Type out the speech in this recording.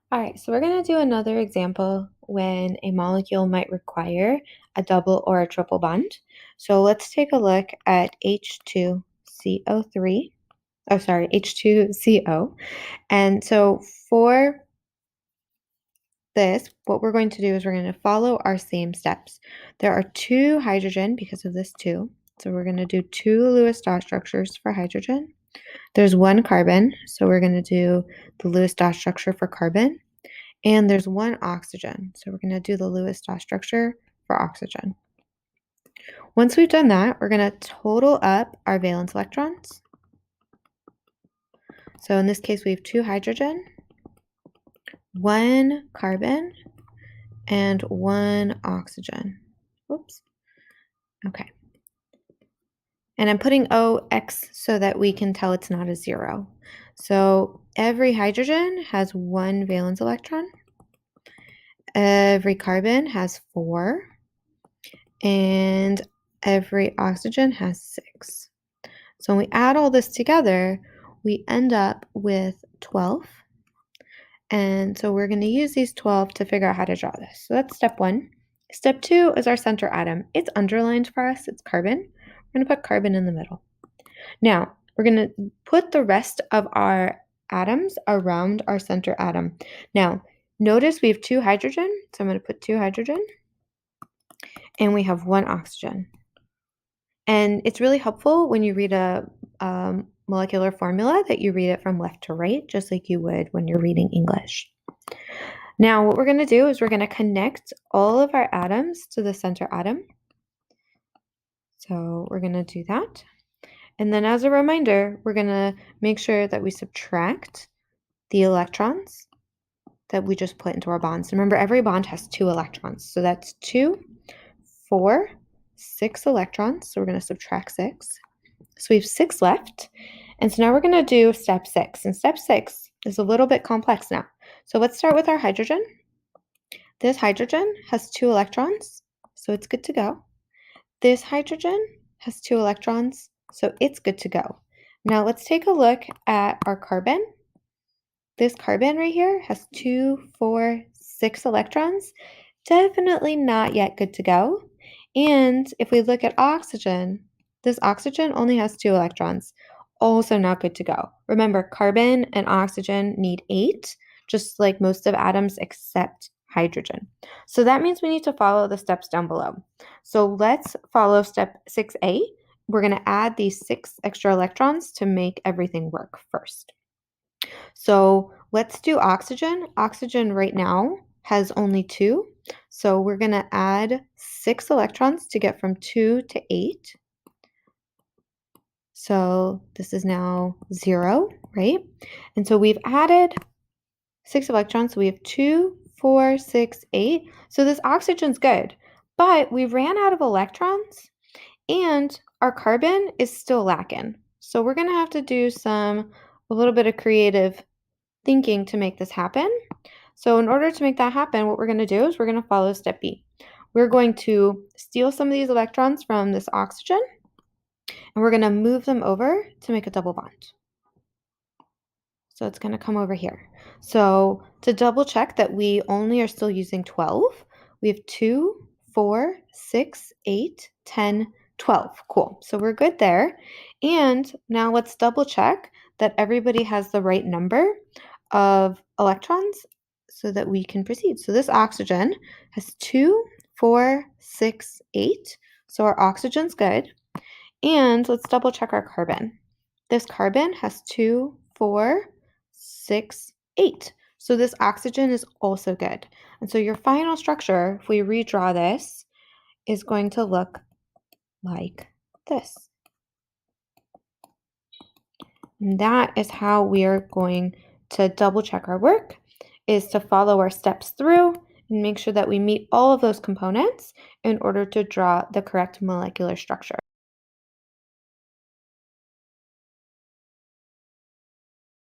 All right, so we're going to do another example when a molecule might require a double or a triple bond. So let's take a look at H2CO3. Oh, sorry, H2CO. And so for this, what we're going to do is we're going to follow our same steps. There are two hydrogen because of this two. So we're going to do two Lewis dot structures for hydrogen. There's one carbon, so we're going to do the Lewis dot structure for carbon. And there's one oxygen, so we're going to do the Lewis dot structure for oxygen. Once we've done that, we're going to total up our valence electrons. So in this case, we have two hydrogen, one carbon, and one oxygen. Oops. Okay. And I'm putting OX so that we can tell it's not a zero. So every hydrogen has one valence electron. Every carbon has 4. And every oxygen has 6. So when we add all this together, we end up with 12. And so we're going to use these 12 to figure out how to draw this. So that's step 1. Step 2 is our center atom. It's underlined for us. It's carbon. We're going to put carbon in the middle. Now, we're going to put the rest of our atoms around our center atom. Now, notice we have 2 hydrogen. So I'm going to put 2 hydrogen. And we have 1 oxygen. And it's really helpful when you read a molecular formula that you read it from left to right, just like you would when you're reading English. Now, what we're going to do is we're going to connect all of our atoms to the center atom. So we're going to do that. And then as a reminder, we're going to make sure that we subtract the electrons that we just put into our bonds. Remember, every bond has 2 electrons. So that's 2, 4, 6 electrons. So we're going to subtract 6. So we have 6 left. And so now we're going to do step 6. And step 6 is a little bit complex now. So let's start with our hydrogen. This hydrogen has 2 electrons, so it's good to go. This hydrogen has 2 electrons, so it's good to go. Now let's take a look at our carbon. This carbon right here has 2, 4, 6 electrons. Definitely not yet good to go. And if we look at oxygen, this oxygen only has 2 electrons. Also not good to go. Remember, carbon and oxygen need 8, just like most of atoms except hydrogen. So that means we need to follow the steps down below. So let's follow step 6A. We're going to add these 6 extra electrons to make everything work first. So let's do oxygen. Oxygen right now has only 2. So we're going to add 6 electrons to get from 2 to 8. So this is now 0, right? And so we've added 6 electrons. So we have 2, 4, 6, 8. So this oxygen's good, but we ran out of electrons and our carbon is still lacking. So we're going to have to do a little bit of creative thinking to make this happen. So in order to make that happen, what we're going to do is we're going to follow step B. We're going to steal some of these electrons from this oxygen, and we're going to move them over to make a double bond. So it's going to come over here. So to double check that we only are still using 12, we have 2, 4, 6, 8, 10, 12. Cool. So we're good there. And now let's double check that everybody has the right number of electrons so that we can proceed. So this oxygen has 2, 4, 6, 8. So our oxygen's good. And let's double check our carbon. This carbon has 2, 4, 6, 8. So this oxygen is also good. And so your final structure, if we redraw this, is going to look like this. And that is how we are going to double check our work, is to follow our steps through and make sure that we meet all of those components in order to draw the correct molecular structure.